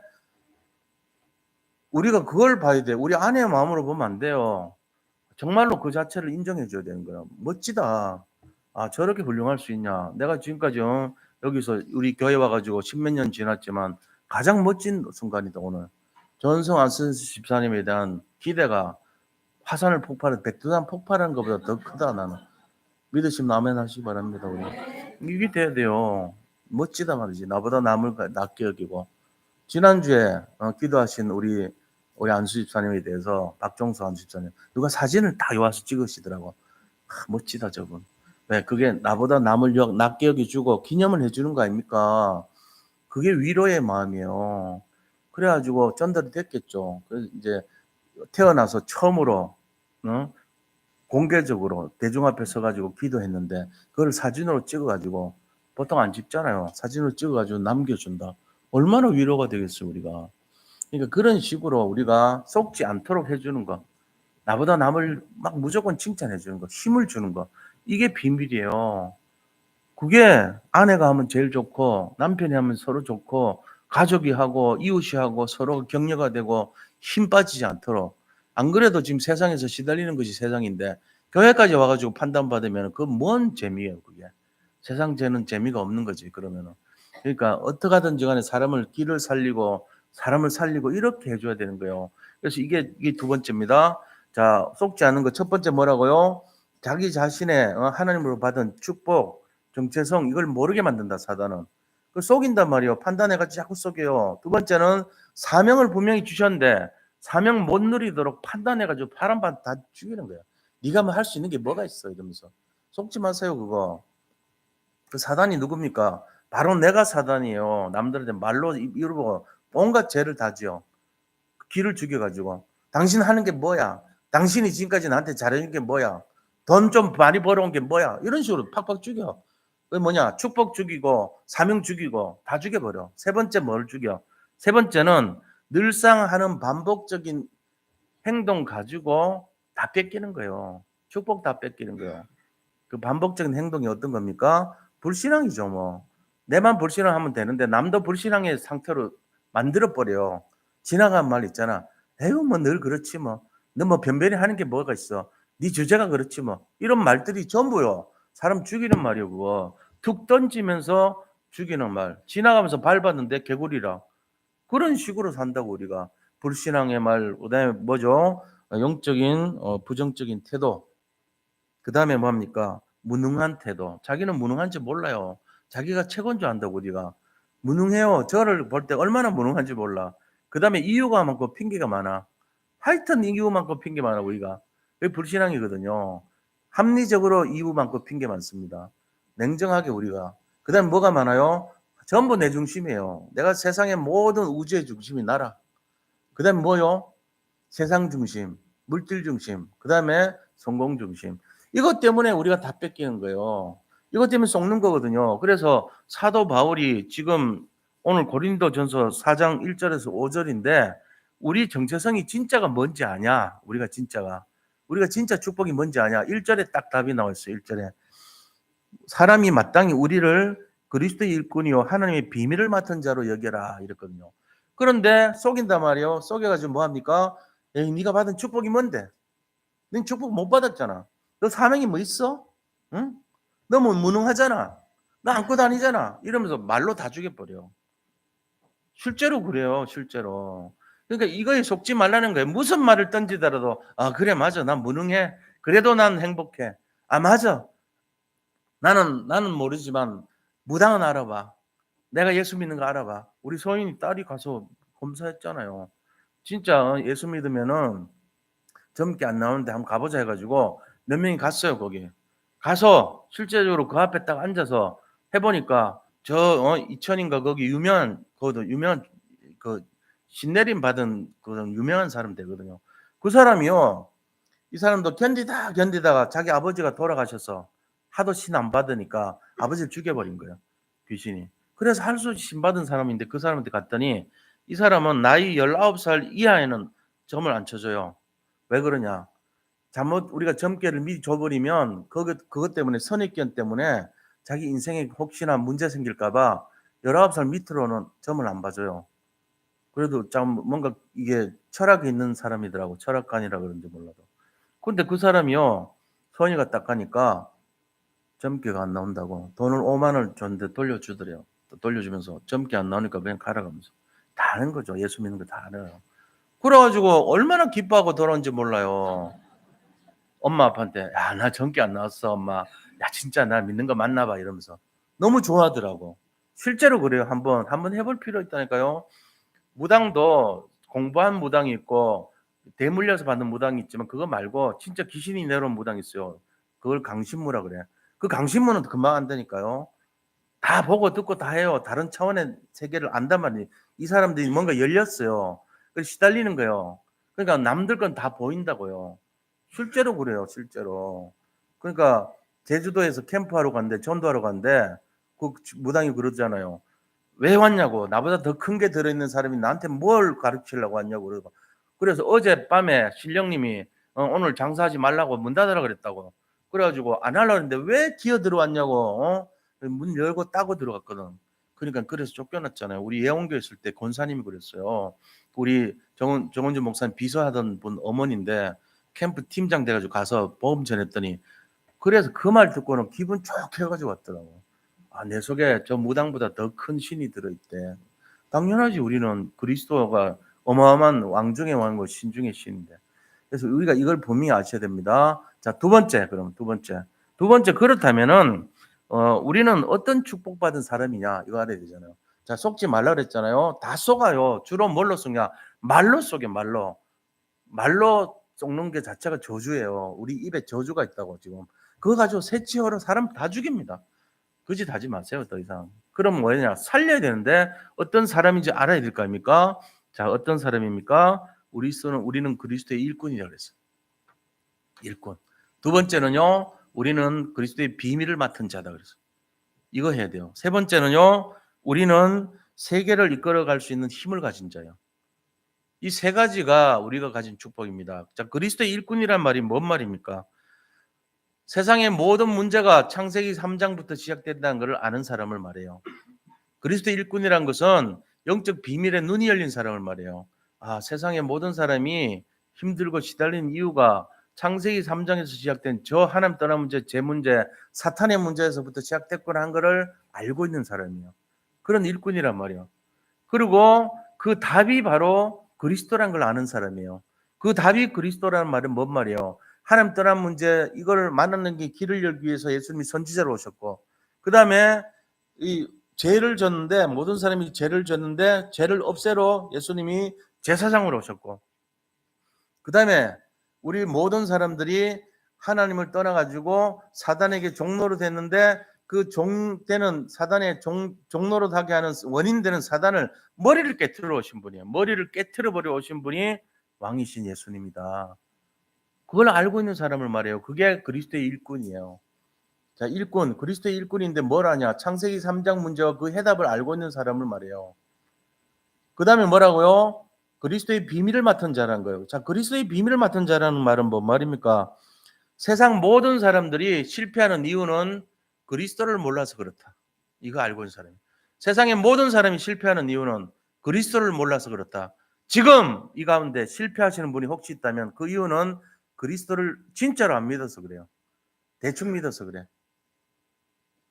우리가 그걸 봐야 돼. 우리 아내의 마음으로 보면 안 돼요. 정말로 그 자체를 인정해 줘야 되는 거야. 멋지다. 아 저렇게 훌륭할 수 있냐. 내가 지금까지 여기서 우리 교회 와 가지고 십몇 년 지났지만 가장 멋진 순간이다 오늘. 전성 안선수 집사님에 대한 기대가 화산을 폭발한 백두산 폭발한 것보다 더 크다 나는. 믿으시면 아멘 하시기 바랍니다. 우리. 이게 돼야 돼요. 멋지다 말이지. 나보다 남을 낮게 여기고. 지난주에 기도하신 우리 안수 집사님에 대해서 박종수 안수 집사님 누가 사진을 딱 와서 찍으시더라고. 멋지다 저분. 왜 그게 나보다 남을 낮게 여기주고 기념을 해주는 거 아닙니까? 그게 위로의 마음이에요. 그래가지고 전달이 됐겠죠. 그래서 이제 태어나서 처음으로 공개적으로 대중 앞에 서가지고 기도했는데 그걸 사진으로 찍어가지고 보통 안 찍잖아요. 사진으로 찍어가지고 남겨준다. 얼마나 위로가 되겠어요 우리가. 그러니까 그런 식으로 우리가 속지 않도록 해주는 거. 나보다 남을 막 무조건 칭찬해 주는 거, 힘을 주는 거. 이게 비밀이에요. 그게 아내가 하면 제일 좋고 남편이 하면 서로 좋고 가족이 하고 이웃이 하고 서로 격려가 되고 힘 빠지지 않도록. 안 그래도 지금 세상에서 시달리는 것이 세상인데 교회까지 와가지고 판단받으면 그 뭔 재미예요 그게. 세상 재는 재미가 없는 거지 그러면은. 그러니까 어떻게 하든지 간에 사람을 길을 살리고 사람을 살리고 이렇게 해줘야 되는 거예요. 그래서 이게 두 번째입니다. 자, 속지 않은 거 첫 번째 뭐라고요? 자기 자신의 하나님으로 받은 축복, 정체성 이걸 모르게 만든다 사단은. 그 속인단 말이에요. 판단해가지고 자꾸 속여요. 두 번째는 사명을 분명히 주셨는데 사명 못 누리도록 판단해가지고 바람반 다 죽이는 거예요. 네가 뭐 할 수 있는 게 뭐가 있어 이러면서. 속지 마세요 그거. 그 사단이 누굽니까? 바로 내가 사단이에요. 남들한테 말로 이루고 온갖 죄를 다 지어. 기를 죽여가지고 당신 하는 게 뭐야? 당신이 지금까지 나한테 잘해준 게 뭐야? 돈 좀 많이 벌어온 게 뭐야? 이런 식으로 팍팍 죽여. 그 뭐냐? 축복 죽이고 사명 죽이고 다 죽여버려. 세 번째 뭘 죽여? 세 번째는 늘상 하는 반복적인 행동 가지고 다 뺏기는 거예요. 축복 다 뺏기는 거예요. 그 반복적인 행동이 어떤 겁니까? 불신앙이죠, 뭐. 내만 불신앙하면 되는데 남도 불신앙의 상태로 만들어 버려. 지나간 말 있잖아. 에휴, 뭐 늘 그렇지 뭐. 너 뭐 변변히 하는 게 뭐가 있어. 네 주제가 그렇지 뭐. 이런 말들이 전부요. 사람 죽이는 말이요, 그거. 툭 던지면서 죽이는 말. 지나가면서 밟았는데 개구리라. 그런 식으로 산다고 우리가. 불신앙의 말, 그다음에 뭐죠? 영적인 부정적인 태도. 그다음에 뭡니까? 무능한 태도. 자기는 무능한지 몰라요. 자기가 최고인 줄 안다고 우리가. 무능해요. 저를 볼 때 얼마나 무능한지 몰라. 그다음에 이유가 많고 핑계가 많아. 하여튼 이유 많고 핑계 많아 우리가. 그게 불신앙이거든요. 합리적으로 이유 많고 핑계 많습니다. 냉정하게 우리가. 그다음 뭐가 많아요? 전부 내 중심이에요. 내가 세상의 모든 우주의 중심이 나라. 그다음 뭐요? 세상 중심, 물질 중심, 그다음에 성공 중심. 이것 때문에 우리가 다 뺏기는 거예요. 이것 때문에 속는 거거든요. 그래서 사도 바울이 지금 오늘 고린도전서 4장 1절에서 5절인데 우리 정체성이 진짜가 뭔지 아냐? 우리가 진짜 축복이 뭔지 아냐? 1절에 딱 답이 나와 있어요. 1절에 사람이 마땅히 우리를 그리스도의 일꾼이요 하나님의 비밀을 맡은 자로 여겨라 이랬거든요. 그런데 속인단 말이에요. 속여가지고 뭐 합니까? 에이, 네가 받은 축복이 뭔데? 넌 축복 못 받았잖아. 너 사명이 뭐 있어? 응? 너 뭐 무능하잖아. 너 안고 다니잖아. 이러면서 말로 다 죽여버려. 실제로 그래요. 실제로. 그러니까 이거에 속지 말라는 거예요. 무슨 말을 던지더라도 아 그래 맞아. 난 무능해. 그래도 난 행복해. 아 맞아. 나는 모르지만 무당은 알아봐. 내가 예수 믿는 거 알아봐. 우리 소인이 딸이 가서 검사했잖아요. 진짜 예수 믿으면은 젊게 안 나오는데 한번 가보자 해가지고 몇 명이 갔어요 거기. 가서 실제적으로 그 앞에 딱 앉아서 해보니까 저 이천인가 거기 유명한 그 신내림 받은 그런 유명한 사람 되거든요. 그 사람이요. 이 사람도 견디다가 자기 아버지가 돌아가셔서 하도 신 안 받으니까 아버지를 죽여버린 거예요. 귀신이. 그래서 할 수 없이 신 받은 사람인데 그 사람한테 갔더니 이 사람은 나이 19살 이하에는 점을 안 쳐줘요. 왜 그러냐? 잘못 우리가 점괘를 미리 줘버리면 그것 때문에 선입견 때문에 자기 인생에 혹시나 문제 생길까봐 19살 밑으로는 점을 안 봐줘요. 그래도 참 뭔가 이게 철학이 있는 사람이더라고. 철학관이라 그런지 몰라도. 근데 그 사람이요. 선이가 딱 가니까 점괘가 안 나온다고 돈을 5만 원을 줬는데 돌려주더래요. 돌려주면서 점괘 안 나오니까 그냥 가라가면서 다 아는 거죠. 예수 믿는 거 다 알아요. 그래가지고 얼마나 기뻐하고 돌아온지 몰라요. 엄마 아빠한테 야 나 점괘 안 나왔어 엄마. 야 진짜 나 믿는 거 맞나 봐 이러면서 너무 좋아하더라고. 실제로 그래요. 한번 해볼 필요 있다니까요. 무당도 공부한 무당이 있고 대물려서 받는 무당이 있지만 그거 말고 진짜 귀신이 내려온 무당이 있어요. 그걸 강신무라 그래. 그 강신무는 금방 안다니까요. 다 보고 듣고 다 해요. 다른 차원의 세계를 안단 말이에요. 이 사람들이 뭔가 열렸어요. 그래서 시달리는 거예요. 그러니까 남들 건 다 보인다고요. 실제로 그래요. 실제로. 그러니까 제주도에서 캠프하러 갔는데 전도하러 갔는데 그 무당이 그러잖아요. 왜 왔냐고. 나보다 더 큰 게 들어있는 사람이 나한테 뭘 가르치려고 왔냐고. 그러고. 그래서 어젯밤에 신령님이 오늘 장사하지 말라고 문 닫으라 그랬다고. 그래가지고 안 하려고 했는데 왜 기어 들어왔냐고. 문 열고 따고 들어갔거든. 그러니까 그래서 쫓겨났잖아요. 우리 예원교 있을 때 권사님이 그랬어요. 우리 정원주 목사님 비서하던 분 어머니인데 캠프 팀장 돼가지고 가서 보험 전했더니 그래서 그 말 듣고는 기분 좋게 해가지고 왔더라고. 아, 내 속에 저 무당보다 더 큰 신이 들어있대. 당연하지. 우리는 그리스도가 어마어마한 왕 중의 왕이고 신 중의 신인데. 그래서 우리가 이걸 분명히 아셔야 됩니다. 자, 두 번째, 그럼 두 번째. 두 번째, 그렇다면은, 우리는 어떤 축복받은 사람이냐, 이거 알아야 되잖아요. 자, 속지 말라 그랬잖아요. 다 속아요. 주로 뭘로 속냐? 말로 속여, 말로. 말로 속는 게 자체가 저주예요. 우리 입에 저주가 있다고 지금. 그거 가지고 새치어로 사람 다 죽입니다. 그 짓 하지 마세요, 더 이상. 그럼 뭐냐? 살려야 되는데 어떤 사람인지 알아야 될 거 아닙니까? 자, 어떤 사람입니까? 우리는 그리스도의 일꾼이라고 그랬어요. 일꾼. 두 번째는요, 우리는 그리스도의 비밀을 맡은 자다 그랬어요. 이거 해야 돼요. 세 번째는요, 우리는 세계를 이끌어갈 수 있는 힘을 가진 자예요. 이 세 가지가 우리가 가진 축복입니다. 자, 그리스도의 일꾼이란 말이 뭔 말입니까? 세상의 모든 문제가 창세기 3장부터 시작된다는 것을 아는 사람을 말해요. 그리스도 일꾼이란 것은 영적 비밀에 눈이 열린 사람을 말해요. 아, 세상의 모든 사람이 힘들고 시달리는 이유가 창세기 3장에서 시작된 저 하나님 떠난 문제, 제 문제, 사탄의 문제에서부터 시작됐구나 한 것을 알고 있는 사람이에요. 그런 일꾼이란 말이에요. 그리고 그 답이 바로 그리스도란 걸 아는 사람이에요. 그 답이 그리스도라는 말은 뭔 말이에요? 하나님 떠난 문제 이걸 만나는 게 길을 열기 위해서 예수님이 선지자로 오셨고 그 다음에 이 죄를 졌는데 모든 사람이 죄를 졌는데 죄를 없애러 예수님이 제사장으로 오셨고 그 다음에 우리 모든 사람들이 하나님을 떠나가지고 사단에게 종로로 됐는데 그 종되는 사단의 종로로 하게 하는 원인 되는 사단을 머리를 깨트려 오신 분이에요. 머리를 깨트려 버려 오신 분이 왕이신 예수님이다. 그걸 알고 있는 사람을 말해요. 그게 그리스도의 일꾼이에요. 자, 일꾼, 그리스도의 일꾼인데 뭘 하냐? 창세기 3장 문제와 그 해답을 알고 있는 사람을 말해요. 그 다음에 뭐라고요? 그리스도의 비밀을 맡은 자라는 거예요. 자, 그리스도의 비밀을 맡은 자라는 말은 뭔 말입니까? 세상 모든 사람들이 실패하는 이유는 그리스도를 몰라서 그렇다. 이거 알고 있는 사람이. 세상의 모든 사람이 실패하는 이유는 그리스도를 몰라서 그렇다. 지금 이 가운데 실패하시는 분이 혹시 있다면 그 이유는 그리스도를 진짜로 안 믿어서 그래요. 대충 믿어서 그래.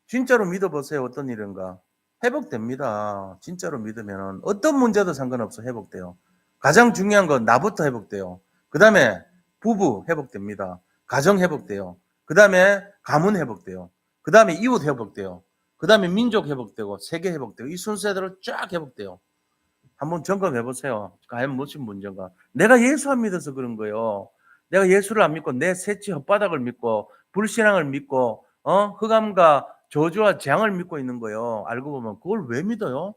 진짜로 믿어보세요. 어떤 일인가. 회복됩니다. 진짜로 믿으면 어떤 문제도 상관없어 회복돼요. 가장 중요한 건 나부터 회복돼요. 그 다음에 부부 회복됩니다. 가정 회복돼요. 그 다음에 가문 회복돼요. 그 다음에 이웃 회복돼요. 그 다음에 민족 회복되고 세계 회복되고 이 순서대로 쫙 회복돼요. 한번 점검해 보세요. 과연 무슨 문제인가. 내가 예수 안 믿어서 그런 거예요. 내가 예수를 안 믿고 내 새치 혓바닥을 믿고 불신앙을 믿고 흑암과 저주와 재앙을 믿고 있는 거예요. 알고 보면 그걸 왜 믿어요?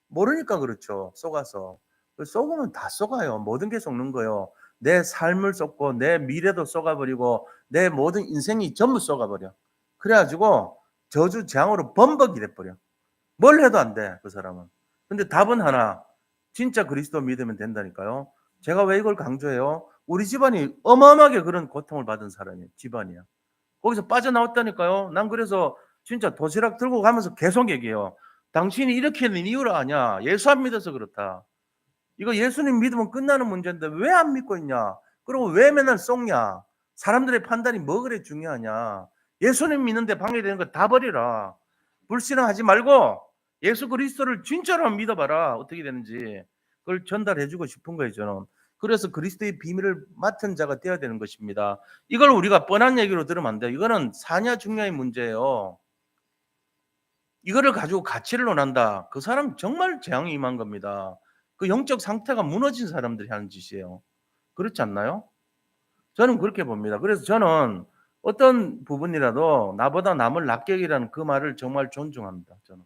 모르니까 그렇죠. 속아서. 속으면 다 속아요. 모든 게 속는 거예요. 내 삶을 쏟고 내 미래도 쏟아버리고 내 모든 인생이 전부 쏟아버려. 그래가지고 저주 재앙으로 범벅이 돼버려. 뭘 해도 안 돼, 그 사람은. 근데 답은 하나. 진짜 그리스도 믿으면 된다니까요. 제가 왜 이걸 강조해요? 우리 집안이 어마어마하게 그런 고통을 받은 사람이에요. 집안이야. 거기서 빠져나왔다니까요. 난 그래서 진짜 도시락 들고 가면서 계속 얘기해요. 당신이 이렇게 된 이유를 아냐? 예수 안 믿어서 그렇다. 이거 예수님 믿으면 끝나는 문제인데 왜 안 믿고 있냐? 그리고 왜 맨날 속냐? 사람들의 판단이 뭐 그래 중요하냐? 예수님 믿는데 방해되는 거 다 버리라. 불신앙하지 말고 예수 그리스도를 진짜로 믿어봐라. 어떻게 되는지. 그걸 전달해주고 싶은 거예요, 저는. 그래서 그리스도의 비밀을 맡은 자가 되어야 되는 것입니다. 이걸 우리가 뻔한 얘기로 들으면 안 돼요. 이거는 사냐 중냐의 문제예요. 이거를 가지고 가치를 논한다. 그 사람 정말 재앙이 임한 겁니다. 그 영적 상태가 무너진 사람들이 하는 짓이에요. 그렇지 않나요? 저는 그렇게 봅니다. 그래서 저는 어떤 부분이라도 나보다 남을 낫게 여기라는 그 말을 정말 존중합니다. 저는.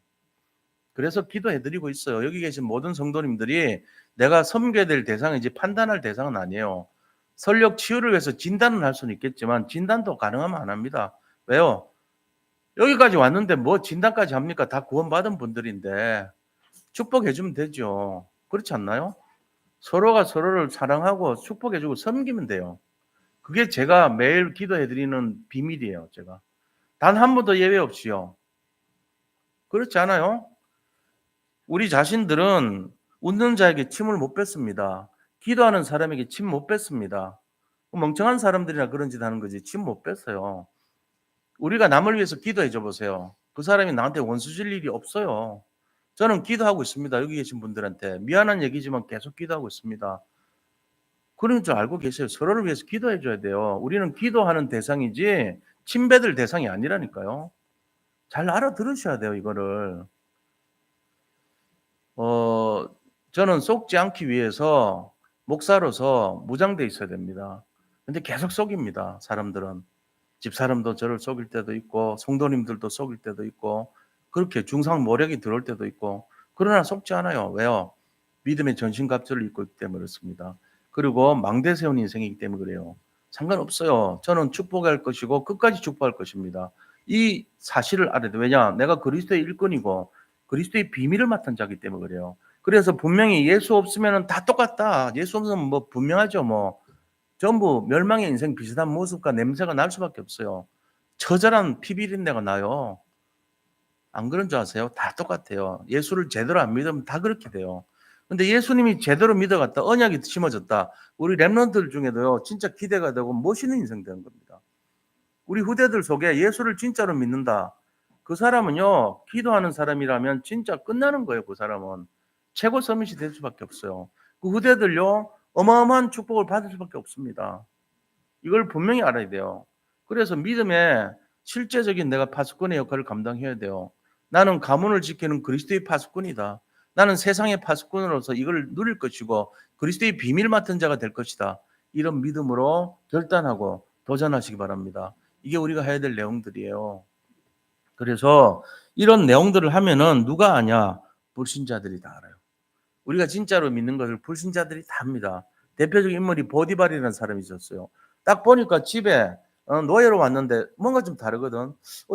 그래서 기도해드리고 있어요. 여기 계신 모든 성도님들이 내가 섬겨야 될 대상이지 판단할 대상은 아니에요. 설령 치유를 위해서 진단은 할 수는 있겠지만 진단도 가능하면 안 합니다. 왜요? 여기까지 왔는데 뭐 진단까지 합니까? 다 구원받은 분들인데 축복해주면 되죠. 그렇지 않나요? 서로가 서로를 사랑하고 축복해주고 섬기면 돼요. 그게 제가 매일 기도해드리는 비밀이에요. 제가 단 한 번도 예외 없이요. 그렇지 않아요? 우리 자신들은 웃는 자에게 침을 못 뱉습니다. 기도하는 사람에게 침 못 뱉습니다. 멍청한 사람들이나 그런 짓 하는 거지 침 못 뱉어요. 우리가 남을 위해서 기도해 줘 보세요. 그 사람이 나한테 원수 질 일이 없어요. 저는 기도하고 있습니다. 여기 계신 분들한테 미안한 얘기지만 계속 기도하고 있습니다. 그런 줄 알고 계세요. 서로를 위해서 기도해 줘야 돼요. 우리는 기도하는 대상이지 침뱉을 대상이 아니라니까요. 잘 알아들으셔야 돼요, 이거를. 저는 속지 않기 위해서 목사로서 무장돼 있어야 됩니다. 근데 계속 속입니다, 사람들은. 집사람도 저를 속일 때도 있고 성도님들도 속일 때도 있고 그렇게 중상 모략이 들어올 때도 있고 그러나 속지 않아요. 왜요? 믿음의 전신갑주를 입고 있기 때문에 그렇습니다. 그리고 망대 세운 인생이기 때문에 그래요. 상관없어요. 저는 축복할 것이고 끝까지 축복할 것입니다. 이 사실을 알아야 돼. 왜냐? 내가 그리스도의 일꾼이고 그리스도의 비밀을 맡은 자이기 때문에 그래요. 그래서 분명히 예수 없으면 다 똑같다. 예수 없으면 뭐 분명하죠. 뭐 전부 멸망의 인생 비슷한 모습과 냄새가 날 수밖에 없어요. 처절한 피비린내가 나요. 안 그런 줄 아세요? 다 똑같아요. 예수를 제대로 안 믿으면 다 그렇게 돼요. 근데 예수님이 제대로 믿어갔다. 언약이 심어졌다. 우리 랩런트들 중에도요. 진짜 기대가 되고 멋있는 인생 되는 겁니다. 우리 후대들 속에 예수를 진짜로 믿는다. 그 사람은요. 기도하는 사람이라면 진짜 끝나는 거예요. 그 사람은. 최고 서밋이 될 수밖에 없어요. 그 후대들요. 어마어마한 축복을 받을 수밖에 없습니다. 이걸 분명히 알아야 돼요. 그래서 믿음의 실제적인 내가 파수꾼의 역할을 감당해야 돼요. 나는 가문을 지키는 그리스도의 파수꾼이다. 나는 세상의 파수꾼으로서 이걸 누릴 것이고 그리스도의 비밀 맡은 자가 될 것이다. 이런 믿음으로 결단하고 도전하시기 바랍니다. 이게 우리가 해야 될 내용들이에요. 그래서 이런 내용들을 하면은 누가 아냐? 불신자들이 다 알아요. 우리가 진짜로 믿는 것을 불신자들이 다 합니다. 대표적인 인물이 보디발이라는 사람이 있었어요. 딱 보니까 집에 노예로 왔는데 뭔가 좀 다르거든.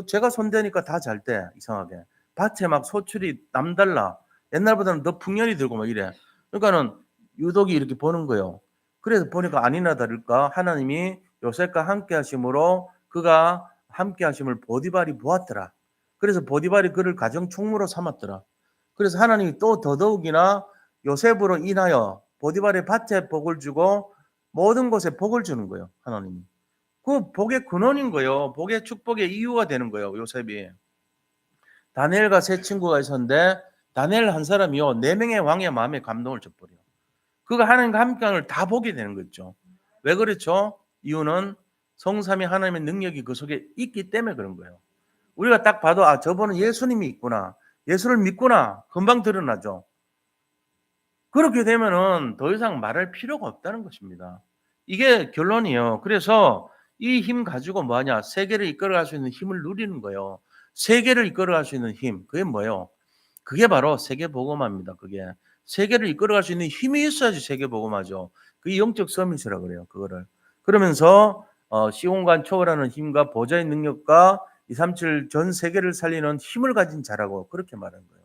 제가 손대니까 다 잘 돼. 이상하게. 밭에 막 소출이 남달라. 옛날보다는 더 풍년이 들고 막 이래. 그러니까는 유독이 이렇게 보는 거예요. 그래서 보니까 아니나 다를까 하나님이 요셉과 함께 하심으로 그가 함께 하심을 보디발이 보았더라. 그래서 보디발이 그를 가정 총무로 삼았더라. 그래서 하나님이 또 더더욱이나 요셉으로 인하여 보디발의 밭에 복을 주고 모든 곳에 복을 주는 거예요. 하나님이. 그 복의 근원인 거예요. 복의 축복의 이유가 되는 거예요. 요셉이. 다니엘과 세 친구가 있었는데 다니엘 한 사람이요. 4명의 왕의 마음에 감동을 줘버려요. 그가 하나님과 함께함을 다 보게 되는 거죠. 왜 그렇죠? 이유는 성삼위 하나님의 능력이 그 속에 있기 때문에 그런 거예요. 우리가 딱 봐도 저분은 예수님이 있구나. 예수를 믿구나. 금방 드러나죠. 그렇게 되면은 더 이상 말할 필요가 없다는 것입니다. 이게 결론이에요. 그래서 이 힘 가지고 뭐하냐? 세계를 이끌어갈 수 있는 힘을 누리는 거예요. 세계를 이끌어갈 수 있는 힘. 그게 뭐예요? 그게 바로 세계복음화입니다. 그게. 세계를 이끌어갈 수 있는 힘이 있어야지 세계복음화죠. 그게 영적 서밋이라고 그래요. 그거를. 그러면서 시공간 초월하는 힘과 보좌의 능력과 237 전 세계를 살리는 힘을 가진 자라고 그렇게 말하는 거예요.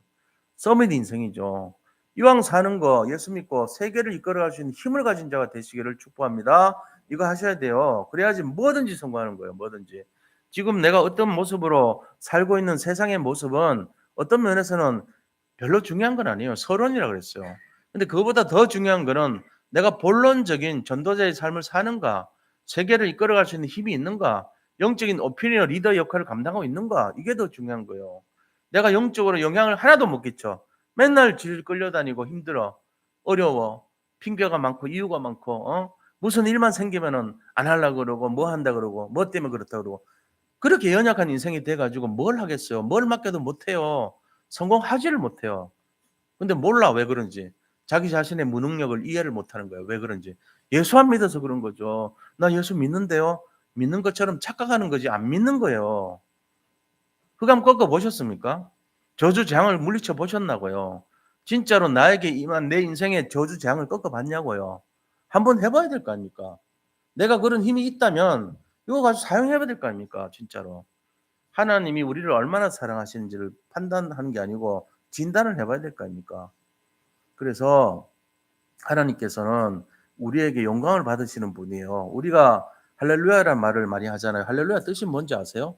서밋 인생이죠. 이왕 사는 거 예수 믿고 세계를 이끌어갈 수 있는 힘을 가진 자가 되시기를 축복합니다. 이거 하셔야 돼요. 그래야지 뭐든지 성공하는 거예요. 뭐든지. 지금 내가 어떤 모습으로 살고 있는 세상의 모습은 어떤 면에서는 별로 중요한 건 아니에요. 서론이라고 그랬어요. 근데 그거보다 더 중요한 거는 내가 본론적인 전도자의 삶을 사는가, 세계를 이끌어갈 수 있는 힘이 있는가, 영적인 오피니언 리더 역할을 감당하고 있는가, 이게 더 중요한 거예요. 내가 영적으로 영향을 하나도 못 끼쳐. 맨날 질 끌려다니고 힘들어. 어려워. 핑계가 많고 이유가 많고 무슨 일만 생기면은 안 하려고 그러고 뭐 한다 그러고 뭐 때문에 그렇다 그러고 그렇게 연약한 인생이 돼가지고 뭘 하겠어요. 뭘 맡겨도 못해요. 성공하지를 못해요. 근데 몰라 왜 그런지. 자기 자신의 무능력을 이해를 못하는 거예요. 왜 그런지. 예수 안 믿어서 그런 거죠. 나 예수 믿는데요. 믿는 것처럼 착각하는 거지 안 믿는 거예요. 흑암 꺾어 보셨습니까? 저주 재앙을 물리쳐 보셨나고요? 진짜로 나에게 임한 내 인생의 저주 재앙을 꺾어 봤냐고요? 한번 해봐야 될 거 아닙니까? 내가 그런 힘이 있다면 이거 가지고 사용해봐야 될 거 아닙니까? 진짜로. 하나님이 우리를 얼마나 사랑하시는지를 판단하는 게 아니고 진단을 해봐야 될 거 아닙니까? 그래서 하나님께서는 우리에게 영광을 받으시는 분이에요. 우리가 할렐루야라는 말을 많이 하잖아요. 할렐루야 뜻이 뭔지 아세요?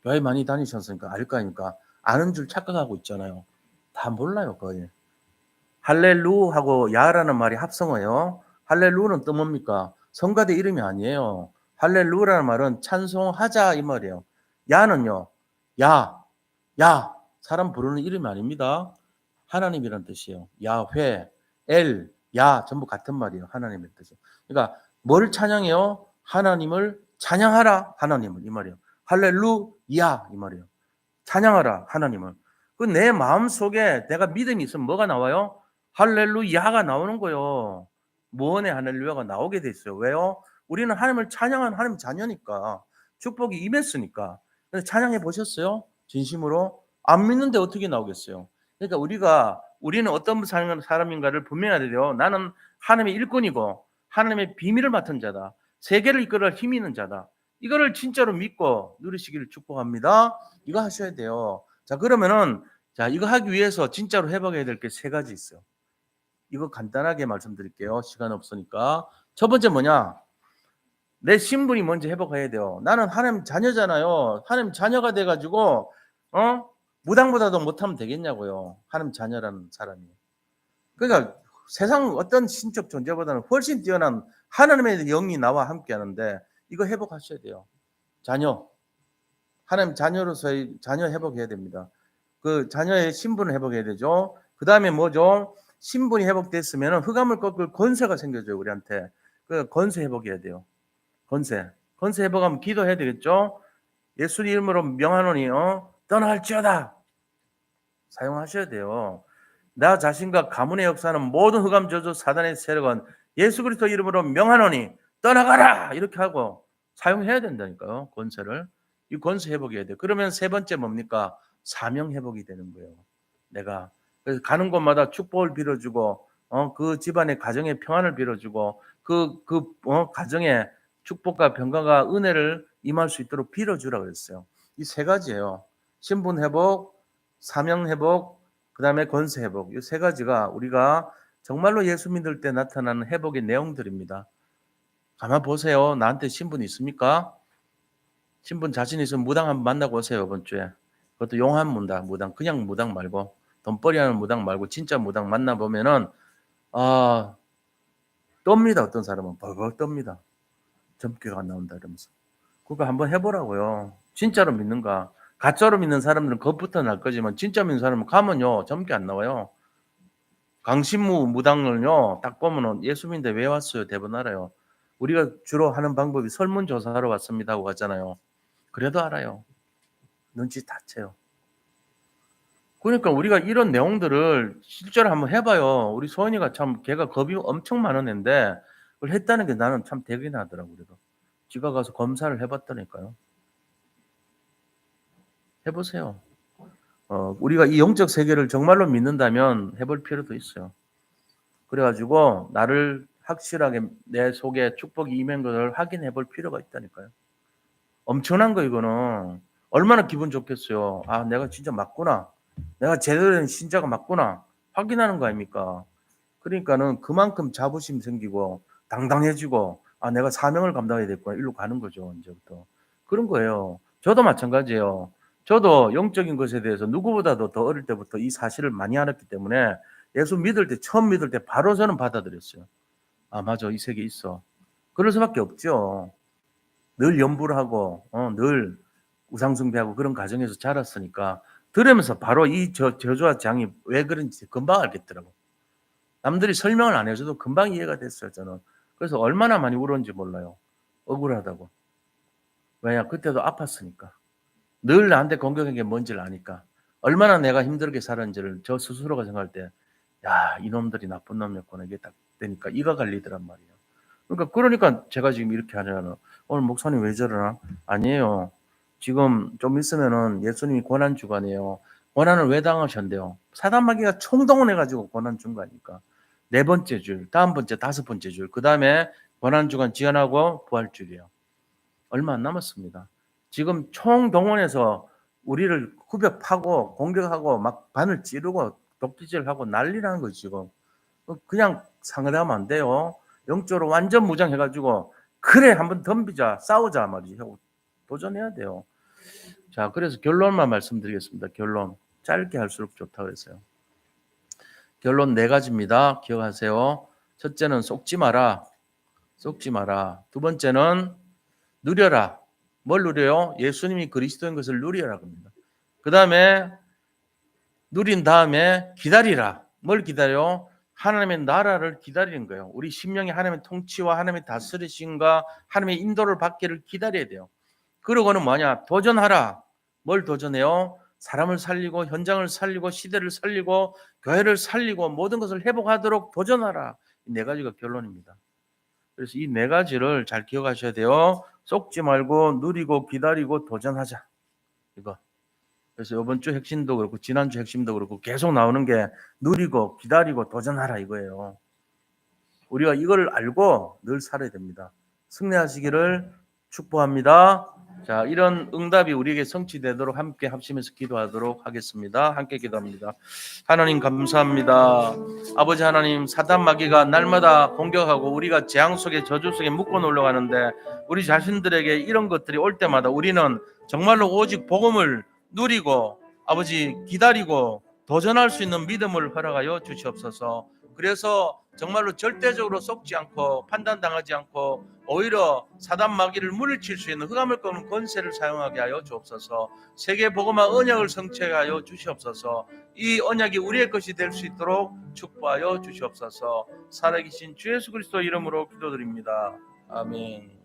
교회 많이 다니셨으니까 알 거 아닙니까? 아는 줄 착각하고 있잖아요. 다 몰라요, 거의. 할렐루하고 야라는 말이 합성어예요. 할렐루는 또 뭡니까? 성가대 이름이 아니에요. 할렐루라는 말은 찬송하자 이 말이에요. 야는요. 야, 야. 사람 부르는 이름이 아닙니다. 하나님이란 뜻이에요. 야훼, 엘, 야 전부 같은 말이에요. 하나님의 뜻이. 그러니까 뭘 찬양해요? 하나님을 찬양하라. 하나님을 이 말이에요. 할렐루야 이 말이에요. 찬양하라 하나님을. 그 내 마음 속에 내가 믿음이 있으면 뭐가 나와요? 할렐루야가 나오는 거예요. 무언의 할렐루야가 나오게 돼 있어요. 왜요? 우리는 하나님을 찬양한 하나님 자녀니까 축복이 임했으니까. 근데 찬양해 보셨어요? 진심으로? 안 믿는데 어떻게 나오겠어요? 그러니까 우리는 어떤 사람인가를 분명히 알아야 돼요. 나는 하나님의 일꾼이고 하나님의 비밀을 맡은 자다. 세계를 이끌어갈 힘이 있는 자다. 이거를 진짜로 믿고 누리시기를 축복합니다. 이거 하셔야 돼요. 자, 그러면은 이거 하기 위해서 진짜로 회복해야 될 게 3가지 있어요. 이거 간단하게 말씀드릴게요. 시간 없으니까. 첫 번째 뭐냐? 내 신분이 먼저 회복해야 돼요. 나는 하나님 자녀잖아요. 하나님 자녀가 돼가지고 무당보다도 못하면 되겠냐고요. 하나님 자녀라는 사람이. 그러니까 세상 어떤 신적 존재보다는 훨씬 뛰어난 하나님의 영이 나와 함께 하는데 이거 회복하셔야 돼요. 자녀. 하나님 자녀로서의 자녀 회복해야 됩니다. 그 자녀의 신분을 회복해야 되죠. 그 다음에 뭐죠? 신분이 회복됐으면 흑암을 꺾을 권세가 생겨져요. 우리한테. 그 권세 회복해야 돼요. 권세. 권세 회복하면 기도해야 되겠죠. 예수 이름으로 명하노니 떠날지어다. 사용하셔야 돼요. 나 자신과 가문의 역사는 모든 흑암 저주 사단의 세력은 예수 그리스도 이름으로 명하노니 떠나가라 이렇게 하고 사용해야 된다니까요. 권세를. 이 권세 회복해야 돼. 그러면 세 번째 뭡니까? 사명 회복이 되는 거예요. 내가 그래서 가는 곳마다 축복을 빌어주고 그 집안의 가정의 평안을 빌어주고 가정의 축복과 평강과 은혜를 임할 수 있도록 빌어주라 그랬어요. 이 세 가지예요. 신분 회복, 사명 회복, 그 다음에 권세 회복. 이 세 가지가 우리가 정말로 예수 믿을 때 나타나는 회복의 내용들입니다. 가만 보세요. 나한테 신분 있습니까? 신분 자신 있으면 무당 한번 만나고 오세요. 이번 주에. 그것도 용한 무당. 그냥 무당 말고 돈벌이 하는 무당 말고 진짜 무당 만나보면은 떱니다. 어떤 사람은 벌벌 떱니다. 점괘가 안 나온다 이러면서. 그거 한번 해보라고요. 진짜로 믿는가. 가짜로 믿는 사람들은 겁부터 날 거지만 진짜 믿는 사람은 가면요. 점괘 안 나와요. 강신무 무당을요. 딱 보면은 예수 믿는데 왜 왔어요? 대부분 알아요. 우리가 주로 하는 방법이 설문조사하러 왔습니다 하고 갔잖아요. 그래도 알아요. 눈치 다 채요. 그러니까 우리가 이런 내용들을 실제로 한번 해봐요. 우리 소연이가 참 걔가 겁이 엄청 많은 애인데 그걸 했다는 게 나는 참 대견 하더라고. 그래도 지가 가서 검사를 해봤다니까요. 해보세요. 우리가 이 영적 세계를 정말로 믿는다면 해볼 필요도 있어요. 그래가지고 나를 확실하게 내 속에 축복이 임한 것을 확인해 볼 필요가 있다니까요. 엄청난 거 이거는. 얼마나 기분 좋겠어요. 아, 내가 진짜 맞구나. 내가 제대로 된 신자가 맞구나. 확인하는 거 아닙니까? 그러니까는 그만큼 자부심 생기고 당당해지고 아, 내가 사명을 감당해야 됐구나. 일로 가는 거죠. 이제부터. 그런 거예요. 저도 마찬가지예요. 저도 영적인 것에 대해서 누구보다도 더 어릴 때부터 이 사실을 많이 알았기 때문에 예수 믿을 때, 처음 믿을 때 바로 저는 받아들였어요. 아, 맞아. 이 세계 있어. 그럴 수밖에 없죠. 늘 연부를 하고, 늘 우상숭배하고 그런 가정에서 자랐으니까 들으면서 바로 이 저주와 장이 왜 그런지 금방 알겠더라고. 남들이 설명을 안 해줘도 금방 이해가 됐어요, 저는. 그래서 얼마나 많이 울었는지 몰라요. 억울하다고. 왜냐, 그때도 아팠으니까. 늘 나한테 공격한 게 뭔지를 아니까. 얼마나 내가 힘들게 살았는지를 저 스스로가 생각할 때, 야, 이놈들이 나쁜 놈이었구나. 이게 딱 되니까 이가 갈리더란 말이에요. 그러니까 제가 지금 이렇게 하잖아요. 오늘 목사님 왜 저러나? 아니에요. 지금 좀 있으면은 예수님이 고난 주간이에요. 고난을 왜 당하셨대요? 사단 마귀가 총동원해가지고 고난 준 거니까. 네 번째 줄, 다음 번째, 다섯 번째 줄, 그 다음에 고난 주간 지연하고 부활 줄이에요. 얼마 안 남았습니다. 지금 총동원해서 우리를 후벼 파고 공격하고 막 바늘 찌르고 독기질하고 난리라는 거지 지금. 그냥 상대하면 안 돼요. 영적으로 완전 무장해가지고 그래 한번 덤비자 싸우자 말이지. 도전해야 돼요. 자, 그래서 결론만 말씀드리겠습니다. 결론 짧게 할수록 좋다고 했어요. 결론 네 가지입니다. 기억하세요. 첫째는 속지 마라. 속지 마라. 두 번째는 누려라. 뭘 누려요? 예수님이 그리스도인 것을 누리라고 합니다. 그 다음에 누린 다음에 기다리라. 뭘 기다려? 하나님의 나라를 기다리는 거예요. 우리 심령이 하나님의 통치와 하나님의 다스리심과 하나님의 인도를 받기를 기다려야 돼요. 그러고는 뭐냐? 도전하라. 뭘 도전해요? 사람을 살리고 현장을 살리고 시대를 살리고 교회를 살리고 모든 것을 회복하도록 도전하라. 이 네 가지가 결론입니다. 그래서 이 네 가지를 잘 기억하셔야 돼요. 속지 말고 누리고 기다리고 도전하자. 이거. 그래서 이번 주 핵심도 그렇고 지난주 핵심도 그렇고 계속 나오는 게 누리고 기다리고 도전하라 이거예요. 우리가 이걸 알고 늘 살아야 됩니다. 승리하시기를 축복합니다. 자, 이런 응답이 우리에게 성취되도록 함께 합심해서 기도하도록 하겠습니다. 함께 기도합니다. 하나님 감사합니다. 아버지 하나님, 사단 마귀가 날마다 공격하고 우리가 재앙 속에 저주 속에 묶어 놓으려 하는데 우리 자신들에게 이런 것들이 올 때마다 우리는 정말로 오직 복음을 누리고 아버지 기다리고 도전할 수 있는 믿음을 허락하여 주시옵소서. 그래서 정말로 절대적으로 속지 않고 판단당하지 않고 오히려 사단 마귀를 물리칠 수 있는 흑암을 끄는 권세를 사용하게 하여 주옵소서. 세계 복음화 언약을 성취하여 주시옵소서. 이 언약이 우리의 것이 될 수 있도록 축복하여 주시옵소서. 살아계신 주 예수 그리스도 이름으로 기도드립니다. 아멘.